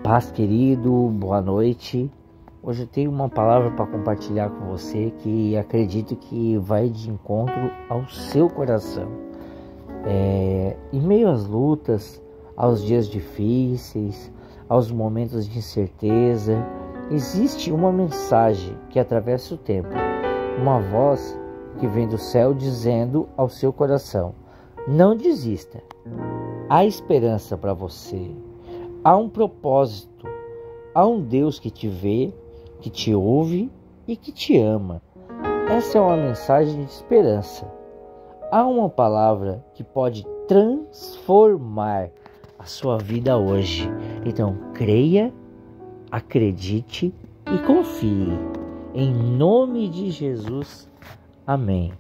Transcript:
Paz, querido, boa noite. Hoje eu tenho uma palavra para compartilhar com você que acredito que vai de encontro ao seu coração. Em meio às lutas, aos dias difíceis, aos momentos de incerteza, existe uma mensagem que atravessa o tempo, uma voz que vem do céu dizendo ao seu coração: não desista, há esperança para você. Há um propósito, há um Deus que te vê, que te ouve e que te ama. Essa é uma mensagem de esperança. Há uma palavra que pode transformar a sua vida hoje. Então, creia, acredite e confie. Em nome de Jesus, amém.